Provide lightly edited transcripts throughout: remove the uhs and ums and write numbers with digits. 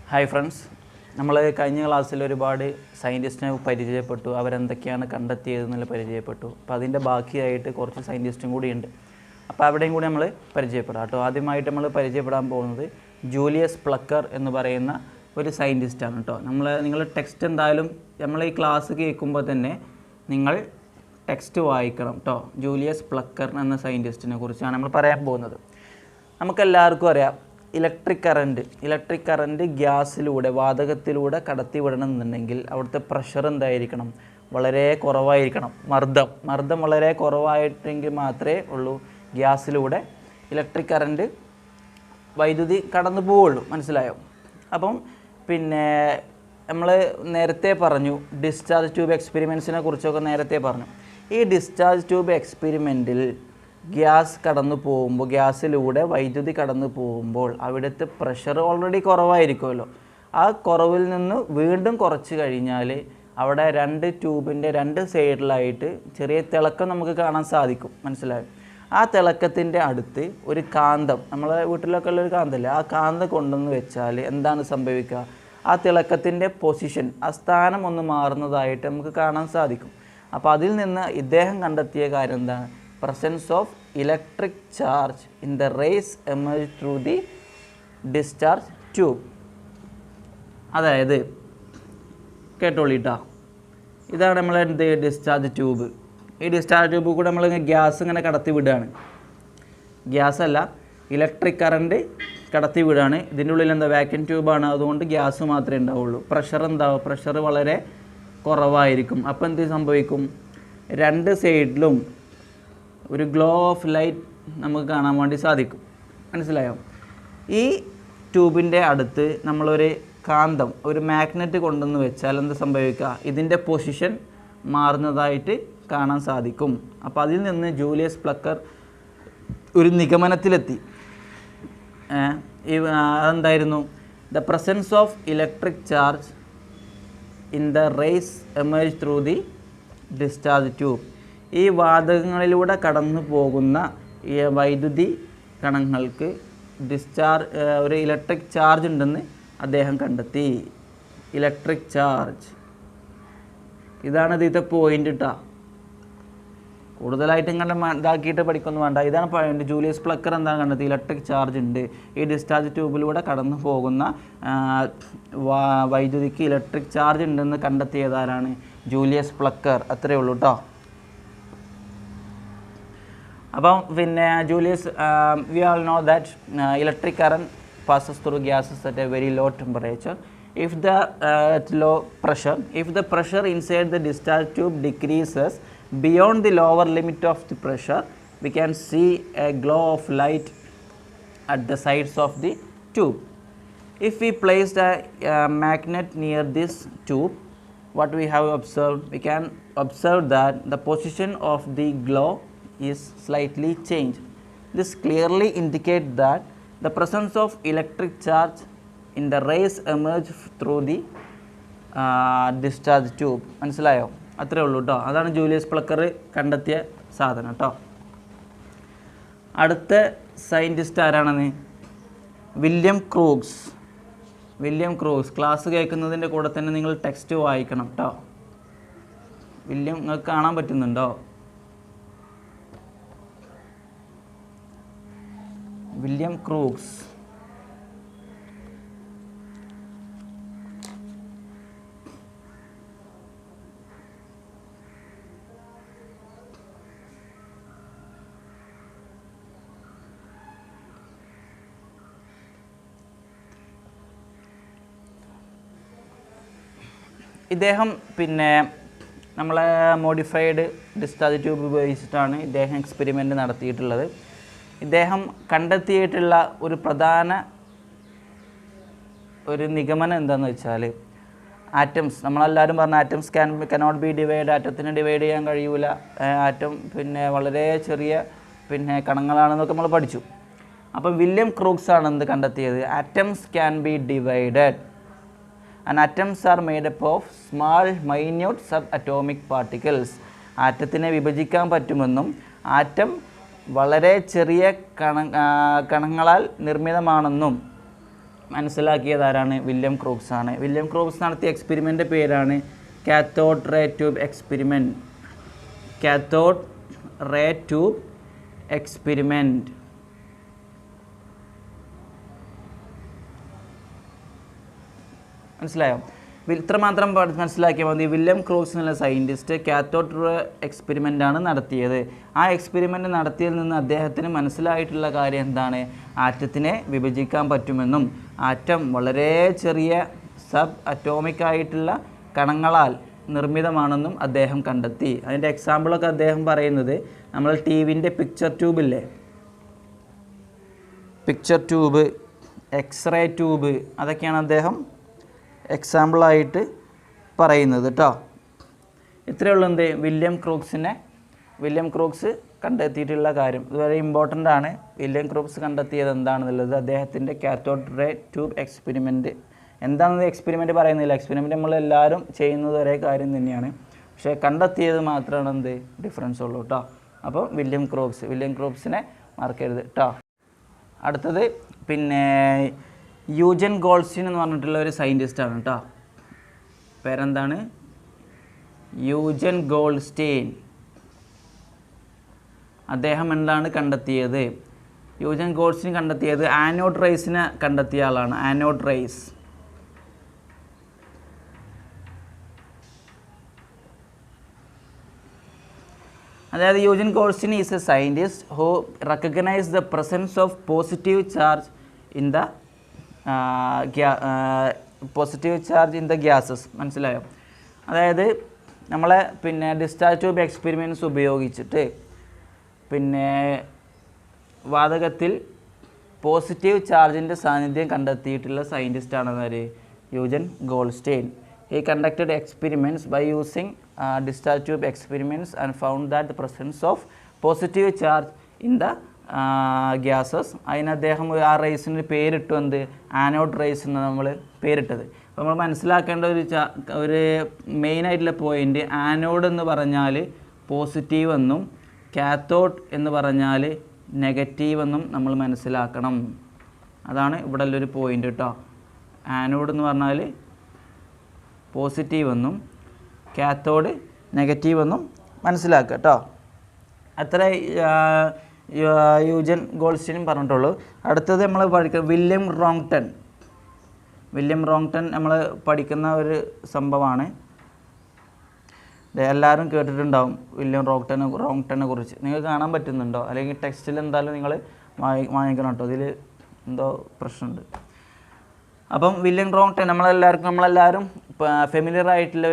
Hi friends, നമ്മൾ കഴിഞ്ഞ ക്ലാസ്സിൽ ഒരുപാട് സയൻറ്റിസ്റ്റിനെ പരിചയപ്പെട്ടു, അവരെന്തൊക്കെയാണ് കണ്ടെത്തിയതെന്നുള്ള പരിചയപ്പെട്ടു. അപ്പോൾ അതിൻ്റെ ബാക്കിയായിട്ട് കുറച്ച് സയൻറ്റിസ്റ്റും കൂടിയുണ്ട്. അപ്പോൾ അവിടെയും കൂടി നമ്മൾ പരിചയപ്പെടാം കേട്ടോ. ആദ്യമായിട്ട് നമ്മൾ പരിചയപ്പെടാൻ പോകുന്നത് ജൂലിയസ് പ്ലക്കർ എന്ന് പറയുന്ന ഒരു സയൻറ്റിസ്റ്റാണ് കേട്ടോ. നിങ്ങൾ ടെക്സ്റ്റ് എന്തായാലും നമ്മൾ ഈ ക്ലാസ് കേൾക്കുമ്പോൾ തന്നെ നിങ്ങൾ ടെക്സ്റ്റ് വായിക്കണം കേട്ടോ. ജൂലിയസ് പ്ലക്കർ എന്ന സയൻറ്റിസ്റ്റിനെ കുറിച്ചാണ് നമ്മൾ പറയാൻ പോകുന്നത്. നമുക്കെല്ലാവർക്കും അറിയാം, ഇലക്ട്രിക് കറൻറ്റ് ഗ്യാസിലൂടെ, വാതകത്തിലൂടെ കടത്തി വിടണമെന്നുണ്ടെങ്കിൽ അവിടുത്തെ പ്രഷർ എന്തായിരിക്കണം? വളരെ കുറവായിരിക്കണം. മർദ്ദം വളരെ കുറവായിട്ടെങ്കിൽ മാത്രമേ ഉള്ളൂ ഗ്യാസിലൂടെ ഇലക്ട്രിക് കറൻറ്റ്, വൈദ്യുതി കടന്നു പോവുള്ളൂ. മനസ്സിലായോ? അപ്പം പിന്നെ നമ്മൾ നേരത്തെ പറഞ്ഞു, ഡിസ്ചാർജ് ട്യൂബ് എക്സ്പെരിമെൻറ്റ്സിനെ കുറിച്ചൊക്കെ നേരത്തെ പറഞ്ഞു. ഈ ഡിസ്ചാർജ് ട്യൂബ് എക്സ്പെരിമെൻറ്റിൽ ഗ്യാസ് കടന്നു പോകുമ്പോൾ, ഗ്യാസിലൂടെ വൈദ്യുതി കടന്നു പോകുമ്പോൾ അവിടുത്തെ പ്രഷർ ഓൾറെഡി കുറവായിരിക്കുമല്ലോ. ആ കുറവിൽ നിന്ന് വീണ്ടും കുറച്ച് കഴിഞ്ഞാൽ അവിടെ ട്യൂബിൻ്റെ രണ്ട് സൈഡിലായിട്ട് ചെറിയ തിളക്കം നമുക്ക് കാണാൻ സാധിക്കും. മനസ്സിലായോ? ആ തിളക്കത്തിൻ്റെ അടുത്ത് ഒരു കാന്തം, നമ്മളെ വീട്ടിലൊക്കെ ഉള്ളൊരു കാന്തല്ലേ, ആ കാന്തം കൊണ്ടുവന്ന് വെച്ചാൽ എന്താണ് സംഭവിക്കുക? ആ തിളക്കത്തിൻ്റെ പൊസിഷൻ, ആ സ്ഥാനം ഒന്ന് മാറുന്നതായിട്ട് നമുക്ക് കാണാൻ സാധിക്കും. അപ്പോൾ അതിൽ നിന്ന് ഇദ്ദേഹം കണ്ടെത്തിയ കാര്യം എന്താണ്? Presence of electric charge in the rays emerge through the discharge tube. അതായത് കേട്ടോളിട്ടാ, ഇതാണ് നമ്മൾ ഡിസ്ചാർജ് ട്യൂബ്. ഈ ഡിസ്ചാർജ് ട്യൂബ് കൂടെ നമ്മൾ ഗ്യാസ് ഇങ്ങനെ കടത്തി വിടുകയാണ്. ഗ്യാസ് അല്ല, ഇലക്ട്രിക് കറൻറ്റ് കടത്തി വിടുകയാണ്. ഇതിൻ്റെ ഉള്ളിൽ എന്താ? വാക്യൂം ട്യൂബാണ്, അതുകൊണ്ട് ഗ്യാസ് മാത്രമേ ഉണ്ടാവുള്ളൂ. പ്രഷർ വളരെ കുറവായിരിക്കും. അപ്പോൾ എന്ത് സംഭവിക്കും? രണ്ട് സൈഡിലും ഒരു ഗ്ലോ ഓഫ് ലൈറ്റ് നമുക്ക് കാണാൻ വേണ്ടി സാധിക്കും. മനസ്സിലായോ? ഈ ട്യൂബിൻ്റെ അടുത്ത് നമ്മളൊരു കാന്തം, ഒരു മാഗ്നറ്റ് കൊണ്ടുവന്ന് വെച്ചാൽ എന്ത് സംഭവിക്കുക? ഇതിൻ്റെ പൊസിഷൻ മാറുന്നതായിട്ട് കാണാൻ സാധിക്കും. അപ്പോൾ അതിൽ നിന്ന് ജൂലിയസ് പ്ലക്കർ ഒരു നിഗമനത്തിലെത്തി. അതെന്തായിരുന്നു? The presence of electric charge in the rays emerge through the discharge tube. ഈ വാതകങ്ങളിലൂടെ കടന്നു പോകുന്ന ഈ വൈദ്യുതി കണങ്ങൾക്ക് ഒരു ഇലക്ട്രിക് ചാർജ് ഉണ്ടെന്ന് അദ്ദേഹം കണ്ടെത്തി. ഇലക്ട്രിക് ചാർജ്, ഇതാണ് ഇതിൻ്റെ പോയിൻ്റ് കേട്ടോ. കൂടുതലായിട്ട് ഇങ്ങനെ ഇതാക്കിയിട്ട് പഠിക്കൊന്നും വേണ്ട. ഇതാണ് പോയിൻ്റ്. ജൂലിയസ് പ്ലക്കർ എന്താണ് കണ്ടെത്തി? ഇലക്ട്രിക് ചാർജ് ഉണ്ട്. ഈ ഡിസ്ചാർജ് ട്യൂബിലൂടെ കടന്നു പോകുന്ന വൈദ്യുതിക്ക് ഇലക്ട്രിക് ചാർജ് ഉണ്ടെന്ന് കണ്ടെത്തിയതാരാണ്? Julius plucker. അത്രയേ ഉള്ളൂ കേട്ടോ. അപ്പം പിന്നെ we all know that electric current passes through gases at a very low temperature. If the pressure inside the discharge tube decreases beyond the lower limit of the pressure, we can see a glow of light at the sides of the tube. If we place a magnet near this tube, what we have observed? We can observe that the position of the glow is slightly changed. This clearly indicates that the presence of electric charge in the rays emerge through the discharge tube. മനസ്സിലായോ? അത്രേ ഉള്ളൂ കേട്ടോ. അതാണ് Julius plucker കണ്ടെത്തിയ സാധനം കേട്ടോ. അടുത്ത scientist ആരാണെന്ന്? വില്യം ക്രൂഗ്സ്. ക്ലാസ് കേൾക്കുന്നതിൻ്റെ കൂടെ തന്നെ നിങ്ങൾ ടെക്സ്റ്റ് വായിക്കണം കേട്ടോ. നിങ്ങൾക്ക് കാണാൻ പറ്റുന്നുണ്ടോ? വില്യം ക്രൂഗ്സ്. ഇദ്ദേഹം പിന്നെ നമ്മളെ മോഡിഫൈഡ് ഡിസ്ചാർജ് ട്യൂബ് ഉപയോഗിച്ചിട്ടാണ് ഇദ്ദേഹം എക്സ്പെരിമെൻ്റ് നടത്തിയിട്ടുള്ളത്. ഇദ്ദേഹം കണ്ടെത്തിയിട്ടുള്ള ഒരു പ്രധാന നിഗമനം എന്താണെന്ന് വെച്ചാൽ, ആറ്റംസ്, നമ്മളെല്ലാവരും പറഞ്ഞ ആറ്റംസ് കനോട്ട് ബി ഡിവൈഡ്, ആറ്റത്തിന് ഡിവൈഡ് ചെയ്യാൻ കഴിയൂല, ആറ്റം പിന്നെ വളരെ ചെറിയ കണങ്ങളാണെന്നൊക്കെ നമ്മൾ പഠിച്ചു. അപ്പം വില്യം ക്രൂഗ്സ് ആണ് എന്ത് കണ്ടെത്തിയത്? Atoms can be divided and atoms are made up of small minute subatomic particles. ആറ്റത്തിനെ വിഭജിക്കാൻ പറ്റുമെന്നും ആറ്റം വളരെ ചെറിയ കണങ്ങളാൽ നിർമ്മിതമാണെന്നും മനസ്സിലാക്കിയത് ആരാണ്? വില്യം ക്രൂക്സ് ആണ്. വില്യം ക്രൂക്സ് നടത്തിയ എക്സ്പെരിമെൻ്റ് പേരാണ് cathode ray tube experiment. Cathode ray tube experiment. മനസ്സിലായോ? ഇത്രമാത്രം മനസ്സിലാക്കിയാൽ മതി. വില്യം ക്രൂക്സ് എന്നുള്ള സയൻറ്റിസ്റ്റ് കാത്തോഡ് റേ എക്സ്പെരിമെൻ്റാണ് നടത്തിയത്. ആ എക്സ്പെരിമെൻ്റ് നടത്തിയതിൽ നിന്ന് അദ്ദേഹത്തിന് മനസ്സിലായിട്ടുള്ള കാര്യം എന്താണ്? ആറ്റത്തിനെ വിഭജിക്കാൻ പറ്റുമെന്നും ആറ്റം വളരെ ചെറിയ സബ് അറ്റോമിക് ആയിട്ടുള്ള കണങ്ങളാൽ നിർമ്മിതമാണെന്നും അദ്ദേഹം കണ്ടെത്തി. അതിൻ്റെ എക്സാമ്പിളൊക്കെ അദ്ദേഹം പറയുന്നത് നമ്മൾ ടി വിൻ്റെ പിക്ചർ ട്യൂബില്ലേ, പിക്ചർ ട്യൂബ്, എക്സ്റേ ട്യൂബ്, അതൊക്കെയാണ് അദ്ദേഹം എക്സാമ്പിളായിട്ട് പറയുന്നത് കേട്ടോ. ഇത്രയേ ഉള്ളൂ എന്ത് വില്യം ക്രൂക്സ് കണ്ടെത്തിയിട്ടുള്ള കാര്യം. ഇത് വളരെ ഇമ്പോർട്ടൻ്റ് ആണ്. വില്യം ക്രൂക്സ് കണ്ടെത്തിയത് എന്താണെന്നുള്ളത് അദ്ദേഹത്തിൻ്റെ കാത്തോഡ് റേ ട്യൂബ് എക്സ്പെരിമെൻറ്റ്. എന്താണെന്ന് എക്സ്പെരിമെൻറ്റ് പറയുന്നില്ല. എക്സ്പെരിമെൻറ്റ് നമ്മളെല്ലാവരും ചെയ്യുന്നത് ഒരേ കാര്യം തന്നെയാണ്. പക്ഷേ കണ്ടെത്തിയത് മാത്രമാണ് എന്ത് ഡിഫറൻസ് ഉള്ളൂ കേട്ടോ. അപ്പോൾ വില്യം ക്രൂക്സിനെ മറക്കരുത് കേട്ടോ. അടുത്തത് പിന്നെ യൂജൻ ഗോൾസ്റ്റീൻ എന്ന് പറഞ്ഞിട്ടുള്ള ഒരു സയൻറ്റിസ്റ്റാണ് കേട്ടോ. പേരെന്താണ്? യൂജൻ ഗോൾസ്റ്റീൻ. അദ്ദേഹം എന്താണ് കണ്ടെത്തിയത്? യൂജൻ ഗോൾസ്റ്റീൻ കണ്ടെത്തിയത് ആനോഡ് റേസിനെ കണ്ടെത്തിയ ആളാണ്. Anode rays. അതായത് Eugen Goldstein is a scientist who recognise the presence of positive charge in the gases. മനസ്സിലായോ? അതായത് നമ്മളെ പിന്നെ ഡിസ്ചാർജ് ട്യൂബ് എക്സ്പെരിമെൻറ്റ്സ് ഉപയോഗിച്ചിട്ട് പിന്നെ വാതകത്തിൽ പോസിറ്റീവ് ചാർജിൻ്റെ സാന്നിധ്യം കണ്ടെത്തിയിട്ടുള്ള സയൻറ്റിസ്റ്റാണെന്നൊരു Eugen Goldstein. He conducted experiments by using discharge tube experiments and found that the presence of positive charge in the gases. അതിന് അദ്ദേഹം ആ റേസിന് പേരിട്ടു എന്ത്? ആനോഡ് റേസ് എന്ന് നമ്മൾ പേരിട്ടത്. അപ്പോൾ നമ്മൾ മനസ്സിലാക്കേണ്ട ഒരു മെയിനായിട്ടുള്ള പോയിൻ്റ്, ആനോഡ് എന്ന് പറഞ്ഞാൽ പോസിറ്റീവ് എന്നും കാത്തോഡ് എന്ന് പറഞ്ഞാൽ നെഗറ്റീവ് എന്നും നമ്മൾ മനസ്സിലാക്കണം. അതാണ് ഇവിടെ ഉള്ളൊരു പോയിൻ്റ് കേട്ടോ. ആനോഡ് എന്ന് പറഞ്ഞാൽ പോസിറ്റീവ് എന്നും കാത്തോഡ് നെഗറ്റീവ് എന്നും മനസ്സിലാക്കുക കേട്ടോ. അത്ര യൂജൻ ഗോൾസ്റ്റീനും പറഞ്ഞിട്ടുള്ളൂ. അടുത്തത് നമ്മൾ പഠിക്കുക വില്യം റോങ്ടൺ നമ്മൾ പഠിക്കുന്ന ഒരു സംഭവമാണ്. എല്ലാവരും കേട്ടിട്ടുണ്ടാവും വില്യം റോങ്ടനെ കുറിച്ച്. നിങ്ങൾക്ക് കാണാൻ പറ്റുന്നുണ്ടോ? അല്ലെങ്കിൽ ടെക്സ്റ്റിൽ എന്തായാലും നിങ്ങൾ വാങ്ങിക്കണം കേട്ടോ. ഇതിൽ എന്തോ പ്രശ്നമുണ്ട്. അപ്പം വില്യം റോങ്ടൺ നമ്മളെല്ലാവരും ഫെമിലിയർ ആയിട്ടുള്ള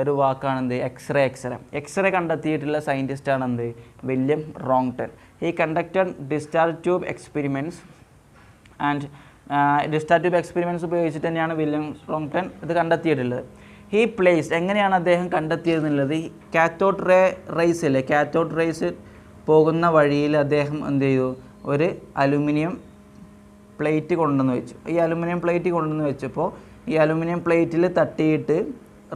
ഒരു വാക്കാണ് എന്ത്? എക്സ്റേ കണ്ടെത്തിയിട്ടുള്ള സയൻറ്റിസ്റ്റാണ് എന്ത്? William Roentgen. He conducted discharge tube experiments and discharge tube experiments ഉപയോഗിച്ചിട്ട് തന്നെയാണ് വില്യം റോങ്ടൺ ഇത് കണ്ടെത്തിയിട്ടുള്ളത്. ഹി പ്ലേസ്ഡ്, എങ്ങനെയാണ് അദ്ദേഹം കണ്ടെത്തിയതെന്നുള്ളത്, കാത്തോഡ് റേസ് പോകുന്ന വഴിയിൽ അദ്ദേഹം എന്ത് ചെയ്തു? ഒരു അലുമിനിയം പ്ലേറ്റ് കൊണ്ടുവന്ന് വെച്ചു. ഈ അലുമിനിയം പ്ലേറ്റ് കൊണ്ടുവന്ന് വെച്ചപ്പോൾ ഈ അലുമിനിയം പ്ലേറ്റിൽ തട്ടിയിട്ട്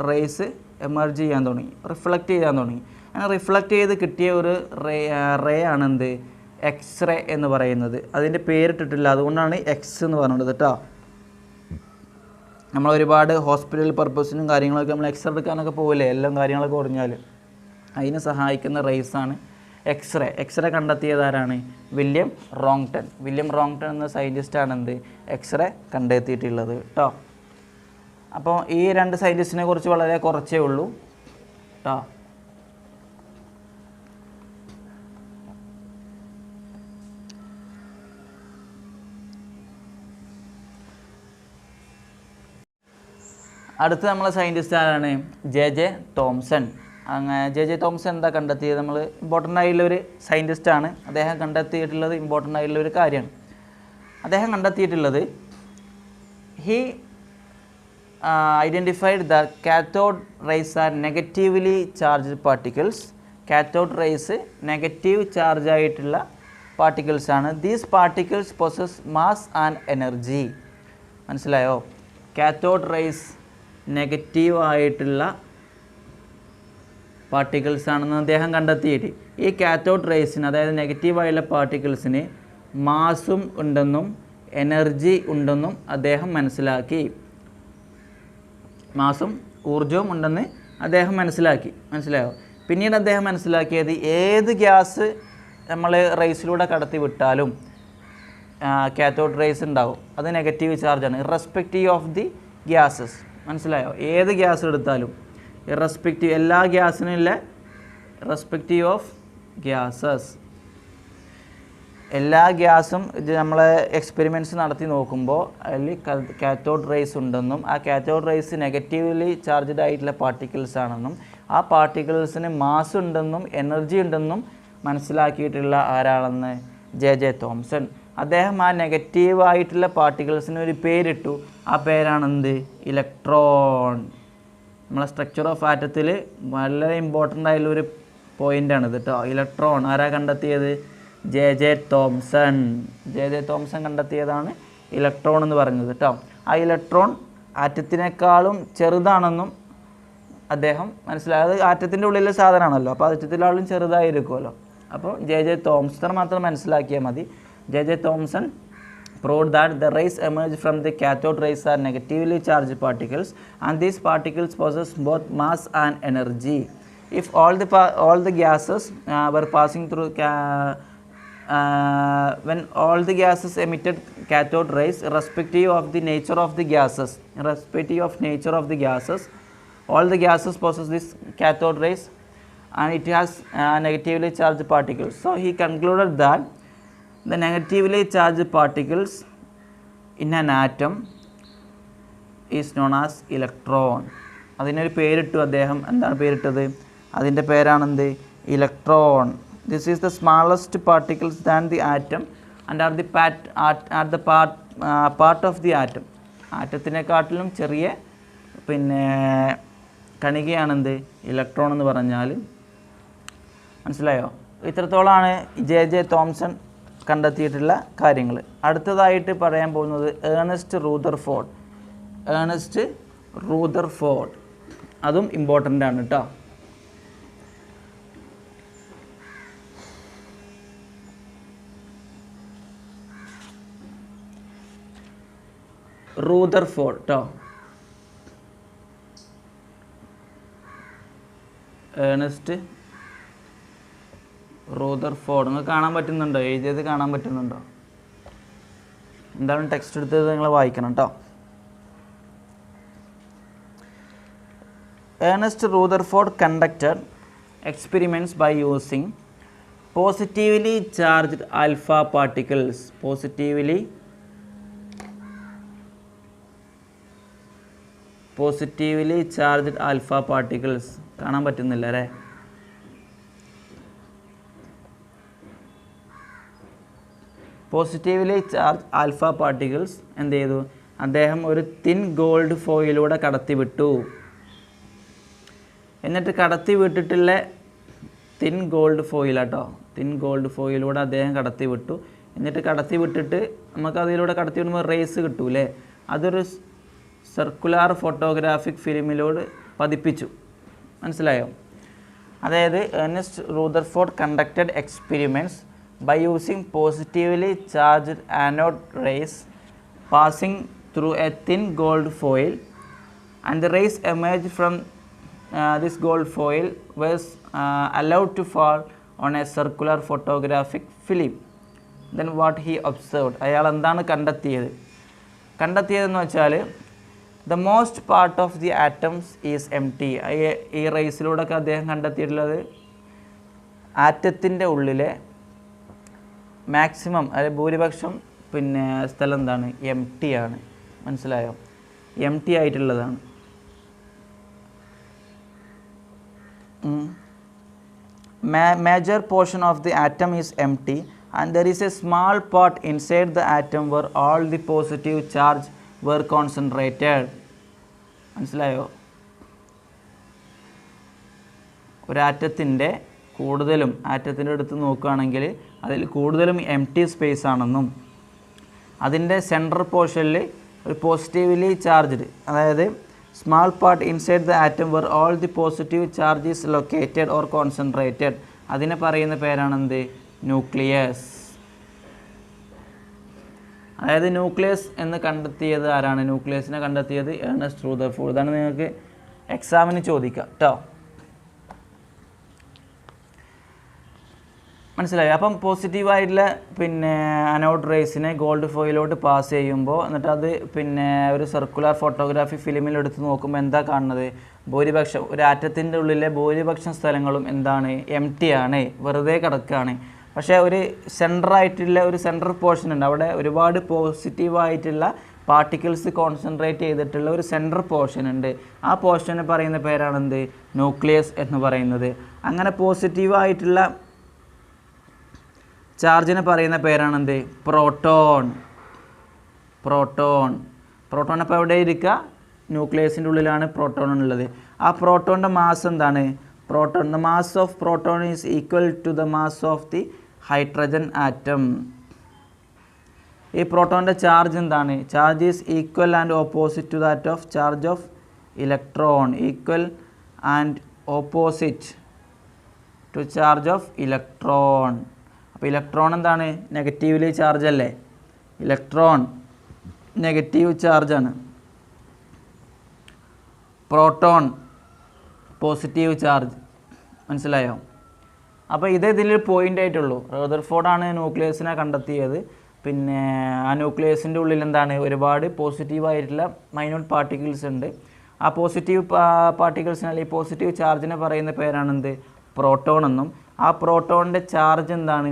റേസ് എമർജ് ചെയ്യാൻ തുടങ്ങി, റിഫ്ലക്റ്റ് ചെയ്യാൻ തുടങ്ങി. അങ്ങനെ റിഫ്ലക്റ്റ് ചെയ്ത് കിട്ടിയ ഒരു റേ ആണ് എന്ത്? എക്സ്റേ എന്ന് പറയുന്നത്. അതിൻ്റെ പേരിട്ടിട്ടില്ല, അതുകൊണ്ടാണ് എക്സ് എന്ന് പറയുന്നത് കേട്ടോ. നമ്മൾ ഒരുപാട് ഹോസ്പിറ്റൽ പർപ്പസിനും കാര്യങ്ങളൊക്കെ നമ്മൾ എക്സ്റേ എടുക്കാനൊക്കെ പോകില്ലേ, എല്ലാം കാര്യങ്ങളൊക്കെ കുറഞ്ഞാൽ അതിന് സഹായിക്കുന്ന റേസാണ് എക്സ്റേ കണ്ടെത്തിയതാരാണ്? വില്യം റോങ്ടൺ എന്ന സയൻറ്റിസ്റ്റാണ് എന്ത്? എക്സ്റേ കണ്ടെത്തിയിട്ടുള്ളത് കേട്ടോ. അപ്പോൾ ഈ രണ്ട് സയൻറ്റിസ്റ്റിനെ കുറിച്ച് വളരെ കുറച്ചേ ഉള്ളൂ കേട്ടോ. അടുത്ത നമ്മളെ സയൻറ്റിസ്റ്റ് ആരാണ്? J Thomson. ജെ തോംസൺ എന്താ കണ്ടെത്തിയത്? നമ്മൾ ഇമ്പോർട്ടൻ്റ് ആയിട്ടുള്ള ഒരു സയൻറ്റിസ്റ്റാണ്. അദ്ദേഹം കണ്ടെത്തിയിട്ടുള്ളത് ഇമ്പോർട്ടൻ്റ് ആയിട്ടുള്ള ഒരു കാര്യമാണ്. അദ്ദേഹം കണ്ടെത്തിയിട്ടുള്ളത് he identified the cathode rays are negatively charged particles. Cathode rays negative charge ആയിട്ടുള്ള പാർട്ടിക്കിൾസാണ്. These particles possess mass and energy. മനസ്സിലായോ? കാത്തോഡ് റേസ് നെഗറ്റീവ് ആയിട്ടുള്ള പാർട്ടിക്കിൾസ് ആണെന്ന് അദ്ദേഹം കണ്ടെത്തിയിട്ട് ഈ കാത്തോഡ് റേസിന്, അതായത് നെഗറ്റീവായുള്ള പാർട്ടിക്കിൾസിന് മാസും ഉണ്ടെന്നും എനർജി ഉണ്ടെന്നും അദ്ദേഹം മനസ്സിലാക്കി. മാസും ഊർജവും ഉണ്ടെന്ന് അദ്ദേഹം മനസ്സിലായോ? പിന്നീട് അദ്ദേഹം മനസ്സിലാക്കിയത് ഏത് ഗ്യാസ് നമ്മൾ റേസിലൂടെ കടത്തി വിട്ടാലും കാത്തോഡ് റേസ് ഉണ്ടാവും, അത് നെഗറ്റീവ് ചാർജാണ്, ഇറസ്പെക്റ്റീവ് ഓഫ് ദി ഗ്യാസസ്. മനസ്സിലായോ? ഏത് ഗ്യാസ് എടുത്താലും ഇറസ്പെക്റ്റീവ്, എല്ലാ ഗ്യാസിനും ഇല്ല റെസ്പെക്റ്റീവ് ഓഫ് ഗ്യാസസ്. എല്ലാ ഗ്യാസും നമ്മൾ എക്സ്പെരിമെൻറ്റ്സ് നടത്തി നോക്കുമ്പോൾ അതിൽ കാത്തോഡ് റേസ് ഉണ്ടെന്നും ആ കാത്തോഡ് റേസ് നെഗറ്റീവ്ലി ചാർജ്ഡ് ആയിട്ടുള്ള പാർട്ടിക്കിൾസ് ആണെന്നും ആ പാർട്ടിക്കിൾസിന് മാസ് ഉണ്ടെന്നും എനർജി ഉണ്ടെന്നും മനസ്സിലാക്കിയിട്ടുള്ള ആരാണെന്ന് ജെ തോംസൺ. അദ്ദേഹം ആ നെഗറ്റീവായിട്ടുള്ള പാർട്ടിക്കിൾസിന് ഒരു പേരിട്ടു. ആ പേരാണെന്ത്? ഇലക്ട്രോൺ. നമ്മളെ സ്ട്രക്ചർ ഓഫ് ആറ്റത്തിൽ വളരെ ഇമ്പോർട്ടൻ്റ് ആയിട്ടുള്ളൊരു പോയിൻ്റാണിത് കേട്ടോ. ഇലക്ട്രോൺ ആരാ കണ്ടെത്തിയത്? J Thomson. ജെ തോംസൺ കണ്ടെത്തിയതാണ് ഇലക്ട്രോൺ എന്ന് പറയുന്നത് കേട്ടോ. ആ ഇലക്ട്രോൺ ആറ്റത്തിനേക്കാളും ചെറുതാണെന്നും അദ്ദേഹം മനസ്സിലായത്. ആറ്റത്തിൻ്റെ ഉള്ളിലെ സാധനമാണല്ലോ, അപ്പോൾ ആറ്റത്തിലാളും ചെറുതായിരിക്കുമല്ലോ. അപ്പോൾ ജെ തോംസൺ മാത്രം മനസ്സിലാക്കിയാൽ മതി. J Thomson proved that the rays emerged from the cathode rays are negatively charged particles and these particles possess both mass and energy. If all the gases were passing through when all the gases emitted cathode rays irrespective of the nature of the gases, all the gases possess this cathode rays and it has negatively charged particles. So he concluded that the negatively charged particles in an atom is known as electron. അതിനൊരു പേരിട്ടു അദ്ദേഹം. എന്താണ് പേരിട്ടത്? അതിൻ്റെ പേരാണെന്ത്? Electron. This is the smallest particles than the atom and are the part of the atom. ആറ്റത്തിനെക്കാട്ടിലും ചെറിയ പിന്നെ കണികയാണെന്ത്? Electron എന്ന് പറഞ്ഞാൽ. മനസ്സിലായോ? ഇത്രത്തോളമാണ് ജെ തോംസൺ കണ്ടെത്തിയിട്ടുള്ള കാര്യങ്ങൾ. അടുത്തതായിട്ട് പറയാൻ പോകുന്നത് ഏണസ്റ്റ് റൂദർഫോർഡ്. അതും ഇമ്പോർട്ടൻ്റ് ആണ് കേട്ടോ. റൂദർഫോർഡ് കേട്ടോ. Ernest Rutherford. നിങ്ങൾക്ക് കാണാൻ പറ്റുന്നുണ്ടോ? എഴുതിയത് കാണാൻ പറ്റുന്നുണ്ടോ? എന്താണ് ടെക്സ്റ്റ് എടുത്തത് നിങ്ങൾ വായിക്കണം കേട്ടോ. Ernest Rutherford conducted experiments by using positively charged alpha particles. Positively charged alpha particles കാണാൻ പറ്റുന്നില്ല അല്ലേ? പോസിറ്റീവ്ലി ചാർജ് ആൽഫ പാർട്ടിക്കിൾസ് എന്ത് ചെയ്തു? അദ്ദേഹം ഒരു തിൻ ഗോൾഡ് ഫോയിലൂടെ കടത്തിവിട്ടു. എന്നിട്ട് കടത്തി വിട്ടിട്ടുള്ള തിൻ ഗോൾഡ് ഫോയിലാട്ടോ. തിൻ ഗോൾഡ് ഫോയിലൂടെ അദ്ദേഹം കടത്തി വിട്ടു. എന്നിട്ട് കടത്തി വിട്ടിട്ട് നമുക്ക് അതിലൂടെ കടത്തി വിടുമ്പോൾ റേസ് കിട്ടൂലേ, അതൊരു സർക്കുലാർ ഫോട്ടോഗ്രാഫിക് ഫിലിമിലൂടെ പതിപ്പിച്ചു. മനസ്സിലായോ? അതായത് Ernest Rutherford conducted experiments by using positively charged anode rays passing through a thin gold foil and the rays emerged from this gold foil was allowed to fall on a circular photographic film. Then what he observed, അയാൾ എന്താണ് കണ്ടെത്തിയതെന്ന് വെച്ചാൽ the most part of the atoms is empty. ഈ റേസിലൂടെയൊക്കെ അദ്ദേഹം കണ്ടെത്തിയിട്ടുള്ളത് ആറ്റത്തിൻ്റെ ഉള്ളിലെ maximum അതായത് ഭൂരിപക്ഷം പിന്നെ സ്ഥലം എന്താണ്? എം ടി ആണ്. മനസ്സിലായോ? എം ടി ആയിട്ടുള്ളതാണ്. Major portion of the atom is empty and there is a small part inside the atom where all the positive charge were concentrated. മനസ്സിലായോ? ഒരാറ്റത്തിൻ്റെ കൂടുതലും ആറ്റത്തിൻ്റെ അടുത്ത് നോക്കുകയാണെങ്കിൽ അതിൽ കൂടുതലും എം ടി സ്പേസ് ആണെന്നും അതിൻ്റെ സെൻട്രൽ പോർഷനിൽ ഒരു പോസിറ്റീവ്ലി ചാർജ്ഡ്, അതായത് small part inside the atom where all the positive charge is located or concentrated. അതിനെ പറയുന്ന പേരാണെന്ത്? ന്യൂക്ലിയസ്. അതായത് ന്യൂക്ലിയസ് എന്ന് കണ്ടെത്തിയത് ആരാണ്? ന്യൂക്ലിയസിനെ കണ്ടെത്തിയത് ഏർണസ്റ്റ് റൂദർഫോർഡ്. ഇതാണ് നിങ്ങൾക്ക് എക്സാമിന് ചോദിക്കുക കേട്ടോ. മനസ്സിലായി? അപ്പം പോസിറ്റീവായിട്ടുള്ള പിന്നെ അനോഡ് റേസിനെ ഗോൾഡ് ഫോയിലോട്ട് പാസ് ചെയ്യുമ്പോൾ എന്നിട്ട് അത് പിന്നെ ഒരു സർക്കുലർ ഫോട്ടോഗ്രാഫി ഫിലിമിൽ എടുത്ത് നോക്കുമ്പോൾ എന്താ കാണുന്നത്? ഭൂരിപക്ഷം ഒരു ആറ്റത്തിൻ്റെ ഉള്ളിലെ ഭൂരിപക്ഷം സ്ഥലങ്ങളും എന്താണ്? എം ടി ആണ്, വെറുതെ കിടക്കുകയാണ്. പക്ഷേ ഒരു സെൻറ്ററായിട്ടുള്ള ഒരു സെൻട്രൽ പോർഷൻ ഉണ്ട്, അവിടെ ഒരുപാട് പോസിറ്റീവായിട്ടുള്ള പാർട്ടിക്കിൾസ് കോൺസെൻട്രേറ്റ് ചെയ്തിട്ടുള്ള ഒരു സെൻട്രൽ പോർഷൻ ഉണ്ട്. ആ പോർഷന് പറയുന്ന പേരാണെന്ത്? ന്യൂക്ലിയസ് എന്ന് പറയുന്നത്. അങ്ങനെ പോസിറ്റീവായിട്ടുള്ള ചാർജിന് പറയുന്ന പേരാണെന്ത്? പ്രോട്ടോൺ. പ്രോട്ടോൺ അപ്പോൾ എവിടെ ഇരിക്കുക? ന്യൂക്ലിയസിൻ്റെ ഉള്ളിലാണ് പ്രോട്ടോൺ ഉള്ളത്. ആ പ്രോട്ടോണിൻ്റെ മാസ് എന്താണ്? Proton, the mass of proton is equal to the mass of the hydrogen atom. ഈ പ്രോട്ടോണിൻ്റെ ചാർജ് എന്താണ്? Charge is equal and opposite to that of charge of electron. Equal and opposite to charge of electron. അപ്പോൾ electron എന്താണ്? Negatively charge അല്ലേ? Electron negative ചാർജാണ്. Proton positive charge. മനസ്സിലായോ? അപ്പോൾ ഇതേ ഇതിലൊരു പോയിൻ്റ് ആയിട്ടുള്ളൂ. റദർഫോർഡാണ് ന്യൂക്ലിയസിനെ കണ്ടെത്തിയത്. പിന്നെ ആ ന്യൂക്ലിയസിൻ്റെ ഉള്ളിൽ എന്താണ്? ഒരുപാട് പോസിറ്റീവായിട്ടുള്ള മൈന്യൂട്ട് പാർട്ടിക്കിൾസ് ഉണ്ട്. ആ പോസിറ്റീവ് പാർട്ടിക്കിൾസിന് അല്ലെങ്കിൽ പോസിറ്റീവ് ചാർജിനെ പറയുന്ന പേരാണെന്ത്? പ്രോട്ടോൺ എന്നും. ആ പ്രോട്ടോണിൻ്റെ ചാർജ് എന്താണ്?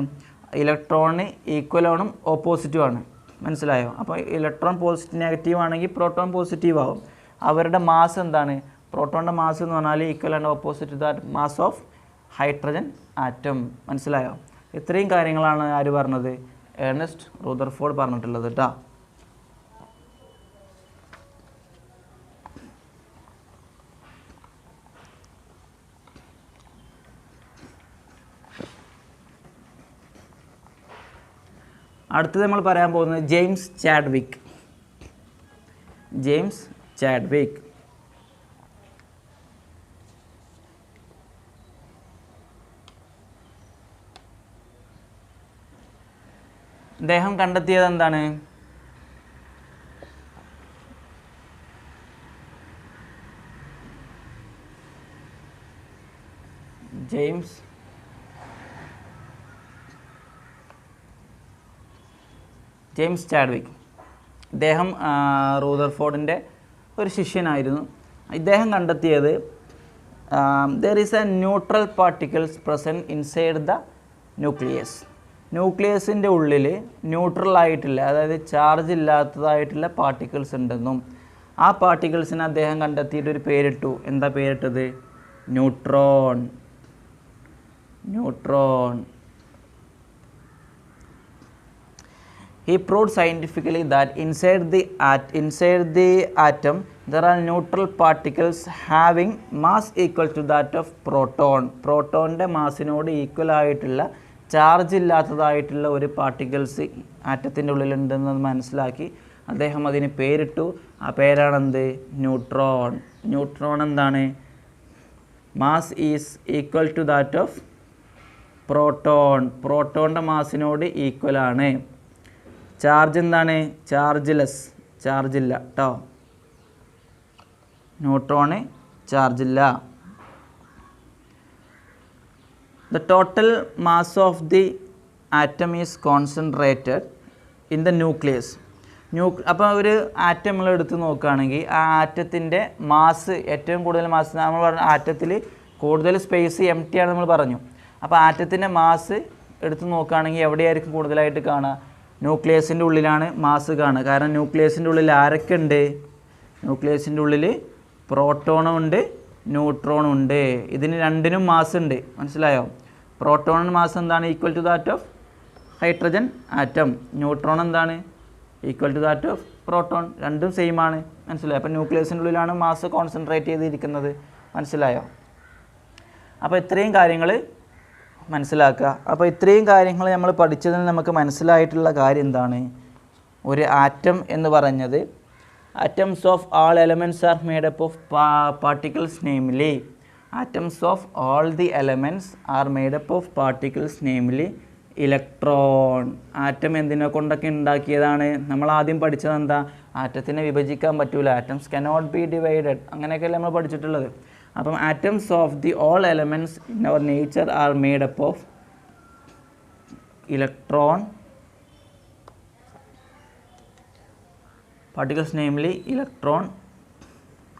ഇലക്ട്രോണിന് ഈക്വലോണും ഓപ്പോസിറ്റും ആണ്. മനസ്സിലായോ? അപ്പോൾ ഇലക്ട്രോൺ പോസിറ്റീവ് നെഗറ്റീവ് ആണെങ്കിൽ പ്രോട്ടോൺ പോസിറ്റീവ് ആവും. അവരുടെ മാസ് എന്താണ്? പ്രോട്ടോണിൻ്റെ മാസ് എന്ന് പറഞ്ഞാൽ equal and opposite that mass of hydrogen atom. മനസ്സിലായോ? ഇത്രയും കാര്യങ്ങളാണ് ആര് പറഞ്ഞത്? ഏർണസ്റ്റ് റൂദർഫോർഡ് പറഞ്ഞിട്ടുള്ളത് കേട്ടോ. അടുത്തത് നമ്മൾ പറയാൻ പോകുന്നത് ജെയിംസ് ചാഡ്വിക്. ജെയിംസ് ചാഡ്വിക് അദ്ദേഹം കണ്ടെത്തിയത് എന്താണ്? James Chadwick. ഇദ്ദേഹം റൂദർഫോർഡിൻ്റെ ഒരു ശിഷ്യനായിരുന്നു. ഇദ്ദേഹം കണ്ടെത്തിയത് there is a neutral particles present inside the nucleus. ന്യൂക്ലിയസിൻ്റെ ഉള്ളിൽ ന്യൂട്രലായിട്ടുള്ള, അതായത് ചാർജ് ഇല്ലാത്തതായിട്ടുള്ള പാർട്ടിക്കിൾസ് ഉണ്ടെന്നും ആ പാർട്ടിക്കിൾസിന് അദ്ദേഹം കണ്ടെത്തിയിട്ടൊരു പേരിട്ടു. എന്താ പേരിട്ടത്? Neutron. He proved scientifically that inside the atom there are neutral particles having mass equal to that of proton. പ്രോട്ടോണിൻ്റെ മാസിനോട് ഈക്വൽ ആയിട്ടുള്ള ചാർജ് ഇല്ലാത്തതായിട്ടുള്ള ഒരു പാർട്ടിക്കിൾസ് ആറ്റത്തിൻ്റെ ഉള്ളിലുണ്ടെന്ന് മനസ്സിലാക്കി അദ്ദേഹം അതിന് പേരിട്ടു. ആ പേരാണെന്ത്? ന്യൂട്രോൺ. ന്യൂട്രോൺ എന്താണ്? Mass is equal to that of proton. പ്രോട്ടോണിൻ്റെ മാസിനോട് ഈക്വലാണ്. ചാർജ് എന്താണ്? ചാർജ്ലെസ്, ചാർജില്ല കേട്ടോ. ന്യൂട്രോണ് ചാർജില്ല. The total mass of the atom is concentrated in the nucleus. അപ്പോൾ ഒരു ആറ്റം നമ്മൾ എടുത്ത് നോക്കുകയാണെങ്കിൽ ആ ആറ്റത്തിൻ്റെ മാസ്, ഏറ്റവും കൂടുതൽ മാസ് നമ്മൾ പറഞ്ഞ ആറ്റത്തിൽ കൂടുതൽ സ്പേസ് എം ടി ആണ് നമ്മൾ പറഞ്ഞു. അപ്പോൾ ആറ്റത്തിൻ്റെ മാസ് എടുത്ത് നോക്കുകയാണെങ്കിൽ എവിടെയായിരിക്കും കൂടുതലായിട്ട് കാണുക? ന്യൂക്ലിയസിൻ്റെ ഉള്ളിലാണ് മാസ് കാണുക. കാരണം ന്യൂക്ലിയസിൻ്റെ ഉള്ളിൽ ആരൊക്കെ ഉണ്ട്? ന്യൂക്ലിയസിൻ്റെ ഉള്ളിൽ പ്രോട്ടോണും ഉണ്ട്, ന്യൂട്രോണും ഉണ്ട്. ഇതിന് രണ്ടിനും മാസ് ഉണ്ട്. മനസ്സിലായോ? പ്രോട്ടോണിന് മാസ് എന്താണ്? Equal to that of hydrogen atom. Neutron എന്താണ്? Equal to that of proton. രണ്ടും സെയിം ആണ്. മനസ്സിലായോ? അപ്പോൾ ന്യൂക്ലിയസിൻ്റെ ഉള്ളിലാണ് മാസ് കോൺസെൻട്രേറ്റ് ചെയ്തിരിക്കുന്നത്. മനസ്സിലായോ? അപ്പോൾ ഇത്രയും കാര്യങ്ങൾ മനസ്സിലാക്കുക. അപ്പോൾ ഇത്രയും കാര്യങ്ങൾ നമ്മൾ പഠിച്ചതിൽ നമുക്ക് മനസ്സിലായിട്ടുള്ള കാര്യം എന്താണ്? ഒരു ആറ്റം എന്ന് പറഞ്ഞത് atoms of all elements are made up of particles, namely atoms of all the elements are made up of particles, namely electron. Atom എന്തിനെ കൊണ്ടൊക്കെ ഉണ്ടാക്കിയതാണ്? നമ്മൾ ആദ്യം പഠിച്ചത് എന്താ? ആറ്റത്തിനെ വിഭജിക്കാൻ പറ്റൂല, ആറ്റംസ് കനോട്ട് ബി ഡിവൈഡഡ്, അങ്ങനെയൊക്കെയല്ലേ നമ്മൾ പഠിച്ചിട്ടുള്ളത്. അപ്പം atoms of the all elements in our nature are made up of electron particles, namely electron.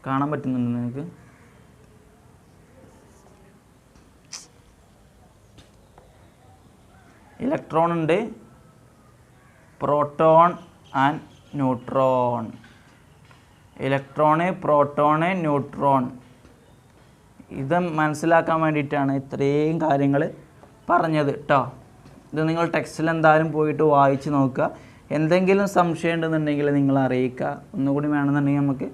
കാണാൻ പറ്റുന്നുണ്ട് നിങ്ങൾക്ക്? ഇലക്ട്രോൺ ഉണ്ട്, proton and neutron. Electron, proton, neutron. ഇത് മനസ്സിലാക്കാൻ വേണ്ടിയിട്ടാണ് ഇത്രയും കാര്യങ്ങൾ പറഞ്ഞത് കേട്ടോ. ഇത് നിങ്ങൾ ടെക്സ്റ്റിൽ എന്തായാലും പോയിട്ട് വായിച്ച് നോക്കുക. എന്തെങ്കിലും സംശയം ഉണ്ടെന്നുണ്ടെങ്കിൽ നിങ്ങൾ അറിയിക്കുക. ഒന്നുകൂടി വേണമെന്നുണ്ടെങ്കിൽ നമുക്ക്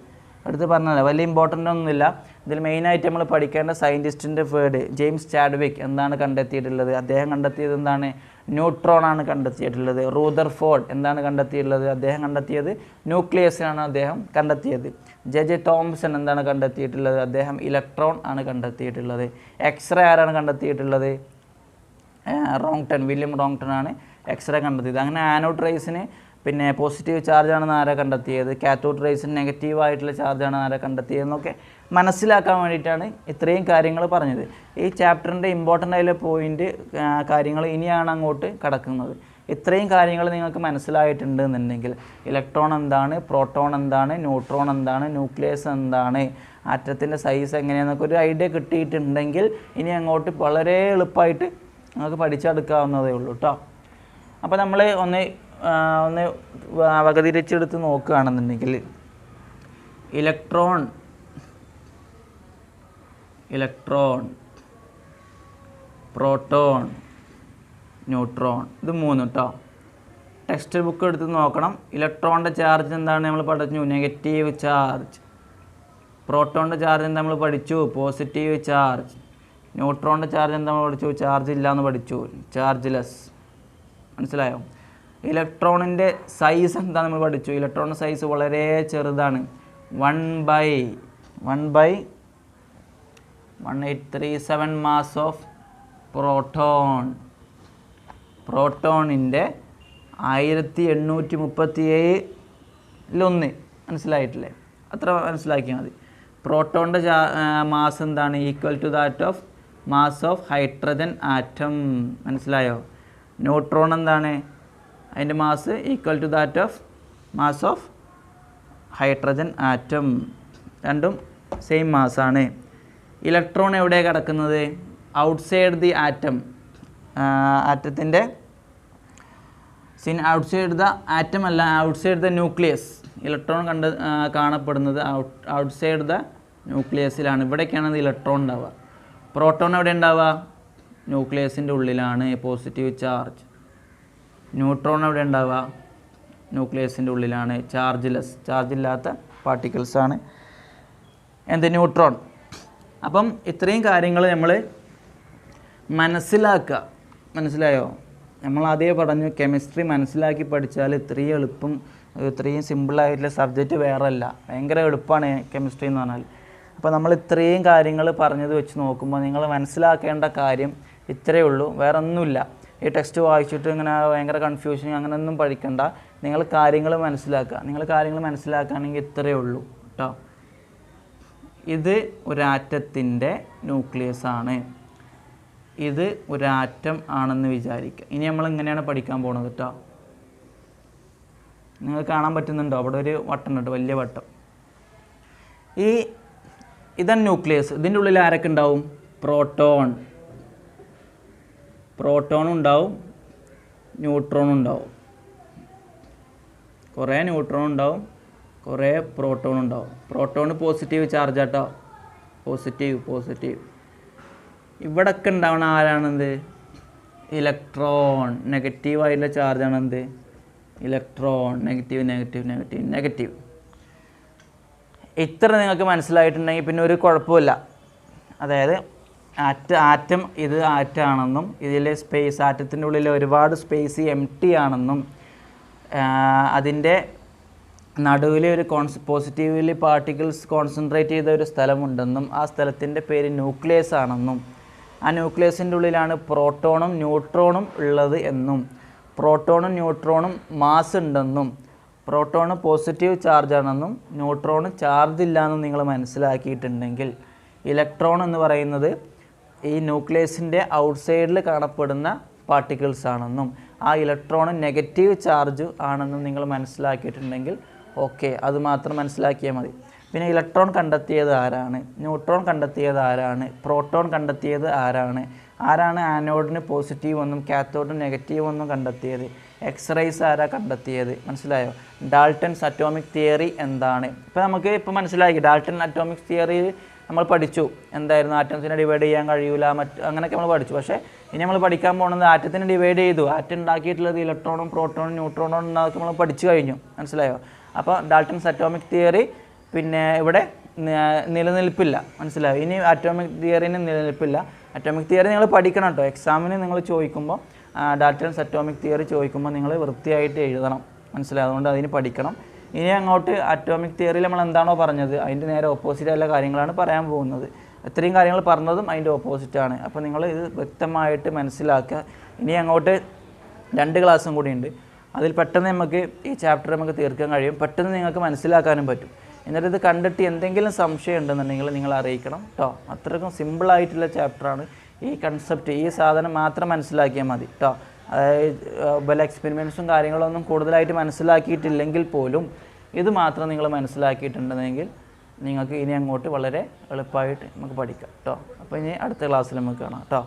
അടുത്ത് പറഞ്ഞാൽ വലിയ ഇമ്പോർട്ടൻ്റ് ഒന്നുമില്ല. ഇതിൽ മെയിനായിട്ട് നമ്മൾ പഠിക്കേണ്ട സയൻറ്റിസ്റ്റിൻ്റെ വേർഡ് ജെയിംസ് ചാഡ്വിക് എന്താണ് കണ്ടെത്തിയിട്ടുള്ളത്? അദ്ദേഹം കണ്ടെത്തിയത് എന്താണ്? ന്യൂട്രോൺ ആണ് കണ്ടെത്തിയിട്ടുള്ളത്. റൂദർഫോർഡ് എന്താണ് കണ്ടെത്തിയിട്ടുള്ളത്? അദ്ദേഹം കണ്ടെത്തിയത് ന്യൂക്ലിയസാണ് അദ്ദേഹം കണ്ടെത്തിയത്. ജെ തോംസൺ എന്താണ് കണ്ടെത്തിയിട്ടുള്ളത്? അദ്ദേഹം ഇലക്ട്രോൺ ആണ് കണ്ടെത്തിയിട്ടുള്ളത്. എക്സ്റേ ആരാണ് കണ്ടെത്തിയിട്ടുള്ളത്? റോങ്ടൺ, വില്യം റോങ്ടൺ ആണ് എക്സ്റേ കണ്ടെത്തിയത്. അങ്ങനെ ആനോഡ് റേസിന് പിന്നെ പോസിറ്റീവ് ചാർജാണെന്ന് ആരാ കണ്ടെത്തിയത്? കാത്തോഡ് റേസിന് നെഗറ്റീവായിട്ടുള്ള ചാർജാണ് ആരാ കണ്ടെത്തിയതെന്നൊക്കെ മനസ്സിലാക്കാൻ വേണ്ടിയിട്ടാണ് ഇത്രയും കാര്യങ്ങൾ പറഞ്ഞത്. ഈ ചാപ്റ്ററിൻ്റെ ഇമ്പോർട്ടൻ്റ് ആയിട്ടുള്ള പോയിൻ്റ് കാര്യങ്ങൾ ഇനിയാണ് അങ്ങോട്ട് കടക്കുന്നത്. ഇത്രയും കാര്യങ്ങൾ നിങ്ങൾക്ക് മനസ്സിലായിട്ടുണ്ട് എന്നുണ്ടെങ്കിൽ ഇലക്ട്രോൺ എന്താണ്, പ്രോട്ടോൺ എന്താണ്, ന്യൂട്രോൺ എന്താണ്, ന്യൂക്ലിയസ് എന്താണ്, ആറ്റത്തിൻ്റെ സൈസ് എങ്ങനെയാണെന്നൊക്കെ ഒരു ഐഡിയ കിട്ടിയിട്ടുണ്ടെങ്കിൽ ഇനി അങ്ങോട്ട് വളരെ എളുപ്പമായിട്ട് നമുക്ക് പഠിച്ചെടുക്കാവുന്നതേ ഉള്ളൂ കേട്ടോ. അപ്പോൾ നമ്മൾ ഒന്ന് വകതിരിച്ചെടുത്ത് നോക്കുകയാണെന്നുണ്ടെങ്കിൽ ഇലക്ട്രോൺ, പ്രോട്ടോൺ, ന്യൂട്രോൺ, ഇത് മൂന്ന് കേട്ടോ. ടെക്സ്റ്റ് ബുക്ക് എടുത്ത് നോക്കണം. ഇലക്ട്രോണിൻ്റെ ചാർജ് എന്താണ് നമ്മൾ പഠിച്ചു? Negative charge. പ്രോട്ടോണിൻ്റെ ചാർജ് എന്താ നമ്മൾ പഠിച്ചു? Positive charge. ന്യൂട്രോണിൻ്റെ ചാർജ് എന്താ നമ്മൾ പഠിച്ചു? ചാർജ് ഇല്ലയെന്ന് പഠിച്ചു, ചാർജ് ലെസ്. മനസ്സിലായോ? ഇലക്ട്രോണിൻ്റെ സൈസ് എന്താ നമ്മൾ പഠിച്ചു? ഇലക്ട്രോണിൻ്റെ സൈസ് വളരെ ചെറുതാണ്. 1/1837 മാസ് ഓഫ് പ്രോട്ടോൺ. പ്രോട്ടോണിൻ്റെ 1837 മനസ്സിലായിട്ടില്ലേ? അത്ര മനസ്സിലാക്കിയാൽ മതി. പ്രോട്ടോണിൻ്റെ മാസ് എന്താണ്? Equal to that of mass of hydrogen atom. മനസ്സിലായോ? ന്യൂട്രോൺ എന്താണ്? അതിൻ്റെ mass equal to that of mass of hydrogen atom. രണ്ടും സെയിം മാസാണ്. ഇലക്ട്രോൺ എവിടെയാണ് കിടക്കുന്നത്? Outside the atom. ആറ്റത്തിൻ്റെ ഔട്ട്സൈഡ് ദ ആറ്റം അല്ല, ഔട്ട്സൈഡ് ദ ന്യൂക്ലിയസ്. ഇലക്ട്രോൺ കാണപ്പെടുന്നത് ഔട്ട്സൈഡ് ദ ന്യൂക്ലിയസിലാണ്. ഇവിടേക്കാണ് ഇലക്ട്രോൺ ഉണ്ടാവുക. പ്രോട്ടോൺ എവിടെ ഉണ്ടാവുക? ന്യൂക്ലിയസിൻ്റെ ഉള്ളിലാണ്, പോസിറ്റീവ് ചാർജ്. ന്യൂട്രോൺ എവിടെ ഉണ്ടാവുക? ന്യൂക്ലിയസിൻ്റെ ഉള്ളിലാണ്, ചാർജ് ഇല്ലാത്ത പാർട്ടിക്കിൾസാണ് എന്ത്? ന്യൂട്രോൺ. അപ്പം ഇത്രയും കാര്യങ്ങൾ നമ്മൾ മനസ്സിലാക്കുക. മനസ്സിലായോ? നമ്മൾ ആദ്യമേ പറഞ്ഞു കെമിസ്ട്രി മനസ്സിലാക്കി പഠിച്ചാൽ ഇത്രയും എളുപ്പം, ഇത്രയും സിമ്പിളായിട്ടുള്ള സബ്ജക്റ്റ് വേറെ അല്ല. ഭയങ്കര എളുപ്പമാണ് കെമിസ്ട്രി എന്ന് പറഞ്ഞാൽ. അപ്പോൾ നമ്മൾ ഇത്രയും കാര്യങ്ങൾ പറഞ്ഞത് വെച്ച് നോക്കുമ്പോൾ നിങ്ങൾ മനസ്സിലാക്കേണ്ട കാര്യം ഇത്രയേ ഉള്ളൂ, വേറെ ഒന്നുമില്ല. ഈ ടെക്സ്റ്റ് വായിച്ചിട്ട് ഇങ്ങനെ ഭയങ്കര കൺഫ്യൂഷൻ അങ്ങനെയൊന്നും പഠിക്കണ്ട. നിങ്ങൾ കാര്യങ്ങൾ മനസ്സിലാക്കുക. നിങ്ങൾ കാര്യങ്ങൾ മനസ്സിലാക്കുകയാണെങ്കിൽ ഇത്രയേ ഉള്ളൂ കേട്ടോ. ഇത് ഒരാറ്റത്തിൻ്റെ ന്യൂക്ലിയസ് ആണ്. ഇത് ഒരാറ്റം ആണെന്ന് വിചാരിക്കുക. ഇനി നമ്മൾ ഇങ്ങനെയാണ് പഠിക്കാൻ പോകുന്നത് കേട്ടോ. നിങ്ങൾക്ക് കാണാൻ പറ്റുന്നുണ്ടോ? അവിടെ ഒരു വട്ടം ഉണ്ട്, വലിയ വട്ടം. ഇതാണ് ന്യൂക്ലിയസ്. ഇതിൻ്റെ ഉള്ളിൽ ആരൊക്കെ ഉണ്ടാവും? പ്രോട്ടോൺ ഉണ്ടാവും, ന്യൂട്രോൺ ഉണ്ടാവും. കുറേ ന്യൂട്രോൺ ഉണ്ടാവും, കുറേ പ്രോട്ടോൺ ഉണ്ടാവും. പ്രോട്ടോൺ പോസിറ്റീവ് ചാർജ് ആട്ടോ, പോസിറ്റീവ്. ഇവിടൊക്കെ ഉണ്ടാവണ ആരാണെന്ത്? ഇലക്ട്രോൺ. നെഗറ്റീവായിട്ടുള്ള ചാർജാണെന്ത്? ഇലക്ട്രോൺ. നെഗറ്റീവ്. ഇത്ര നിങ്ങൾക്ക് മനസ്സിലായിട്ടുണ്ടെങ്കിൽ പിന്നെ ഒരു കുഴപ്പമില്ല. അതായത് ആറ്റം ഇത് ആറ്റമാണെന്നും ഇതിലെ സ്പേസ്, ആറ്റത്തിൻ്റെ ഉള്ളിൽ ഒരുപാട് സ്പേസ് എംപ്റ്റി ആണെന്നും അതിൻ്റെ നടുവിൽ ഒരു പോസിറ്റീവ്ലി പാർട്ടിക്കിൾസ് കോൺസെൻട്രേറ്റ് ചെയ്ത ഒരു സ്ഥലമുണ്ടെന്നും ആ സ്ഥലത്തിൻ്റെ പേര് ന്യൂക്ലിയസ് ആണെന്നും ആ ന്യൂക്ലിയസിൻ്റെ ഉള്ളിലാണ് പ്രോട്ടോണും ന്യൂട്രോണും ഉള്ളത് എന്നും പ്രോട്ടോണും ന്യൂട്രോണും മാസ് ഉണ്ടെന്നും പ്രോട്ടോൺ പോസിറ്റീവ് ചാർജ് ആണെന്നും ന്യൂട്രോൺ ചാർജ് ഇല്ല എന്നും നിങ്ങൾ മനസ്സിലാക്കിയിട്ടുണ്ടെങ്കിൽ ഇലക്ട്രോൺ എന്ന് പറയുന്നത് ഈ ന്യൂക്ലിയസിൻ്റെ ഔട്ട്സൈഡിൽ കാണപ്പെടുന്ന പാർട്ടിക്കിൾസ് ആണെന്നും ആ ഇലക്ട്രോൺ നെഗറ്റീവ് ചാർജ് ആണെന്നും നിങ്ങൾ മനസ്സിലാക്കിയിട്ടുണ്ടെങ്കിൽ ഓക്കെ, അത് മാത്രം മനസ്സിലാക്കിയാൽ മതി. പിന്നെ ഇലക്ട്രോൺ കണ്ടെത്തിയത് ആരാണ്, ന്യൂട്രോൺ കണ്ടെത്തിയത് ആരാണ്, പ്രോട്ടോൺ കണ്ടെത്തിയത് ആരാണ്, ആരാണ് ആനോഡിന് പോസിറ്റീവ് എന്നും കാത്തോഡിന് നെഗറ്റീവ് എന്നും കണ്ടെത്തിയത്, എക്സ്റേസ് ആരാ കണ്ടെത്തിയത്, മനസ്സിലായോ? ഡാൾട്ടൺസ് അറ്റോമിക് തിയറി എന്താണ്? ഇപ്പോൾ നമുക്ക് ഇപ്പോൾ മനസ്സിലാക്കി ഡാൾട്ടൺ അറ്റോമിക് തിയറി നമ്മൾ പഠിച്ചു. എന്തായിരുന്നു, ആറ്റംസിനെ ഡിവൈഡ് ചെയ്യാൻ കഴിയൂല അങ്ങനെയൊക്കെ നമ്മൾ പഠിച്ചു. പക്ഷേ ഇനി നമ്മൾ പഠിക്കാൻ പോകുന്നത് ആറ്റത്തിനെ ഡിവൈഡ് ചെയ്തു, ആറ്റം ഉണ്ടാക്കിയിട്ടുള്ളത് ഇലക്ട്രോണും പ്രോട്ടോണും ന്യൂട്രോണും ഉണ്ടാക്കി നമ്മൾ പഠിച്ചു കഴിഞ്ഞു, മനസ്സിലായോ? അപ്പോൾ ഡാൾട്ടൺസ് അറ്റോമിക് തിയറി പിന്നെ ഇവിടെ നിലനിൽപ്പില്ല, മനസ്സിലായോ? ഇനി അറ്റോമിക് തിയറിന് നിലനിൽപ്പില്ല. അറ്റോമിക് തിയറി നിങ്ങൾ പഠിക്കണം കേട്ടോ. എക്സാമിന് നിങ്ങൾ ചോദിക്കുമ്പോൾ ഡാൾട്ടൺസ് അറ്റോമിക് തിയറി ചോദിക്കുമ്പോൾ നിങ്ങൾ വൃത്തിയായിട്ട് എഴുതണം, മനസ്സിലായോ? അതുകൊണ്ട് അതിന് പഠിക്കണം. ഇനി അങ്ങോട്ട് അറ്റോമിക് തിയറിയിൽ നമ്മൾ എന്താണോ പറഞ്ഞത് അതിൻ്റെ നേരെ ഓപ്പോസിറ്റ് ആയിട്ടുള്ള കാര്യങ്ങളാണ് പറയാൻ പോകുന്നത്. ഇത്രയും കാര്യങ്ങൾ പറഞ്ഞതും അതിൻ്റെ ഓപ്പോസിറ്റാണ്. അപ്പോൾ നിങ്ങൾ ഇത് വ്യക്തമായിട്ട് മനസ്സിലാക്കുക. ഇനി അങ്ങോട്ട് 2 ക്ലാസ്സും കൂടിയുണ്ട്. അതിൽ പെട്ടെന്ന് നമുക്ക് ഈ ചാപ്റ്റർ നമുക്ക് തീർക്കാൻ കഴിയും, പെട്ടെന്ന് നിങ്ങൾക്ക് മനസ്സിലാക്കാനും പറ്റും. എന്നിട്ട് ഇത് കണ്ടിട്ട് എന്തെങ്കിലും സംശയം ഉണ്ടെന്നുണ്ടെങ്കിൽ നിങ്ങൾ അറിയിക്കണം കേട്ടോ. അത്രയ്ക്കും സിമ്പിളായിട്ടുള്ള ചാപ്റ്ററാണ്. ഈ കൺസെപ്റ്റ്, ഈ സാധനം മാത്രം മനസ്സിലാക്കിയാൽ മതി കേട്ടോ. അതായത് പല എക്സ്പെരിമെൻറ്റ്സും കാര്യങ്ങളൊന്നും കൂടുതലായിട്ട് മനസ്സിലാക്കിയിട്ടില്ലെങ്കിൽ പോലും ഇത് മാത്രം നിങ്ങൾ മനസ്സിലാക്കിയിട്ടുണ്ടെങ്കിൽ നിങ്ങൾക്ക് ഇനി അങ്ങോട്ട് വളരെ എളുപ്പമായിട്ട് നമുക്ക് പഠിക്കാം കേട്ടോ. അപ്പോൾ ഇനി അടുത്ത ക്ലാസ്സിൽ നമുക്ക് കാണാം കേട്ടോ.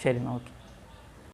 ശരി, ഓക്കെ.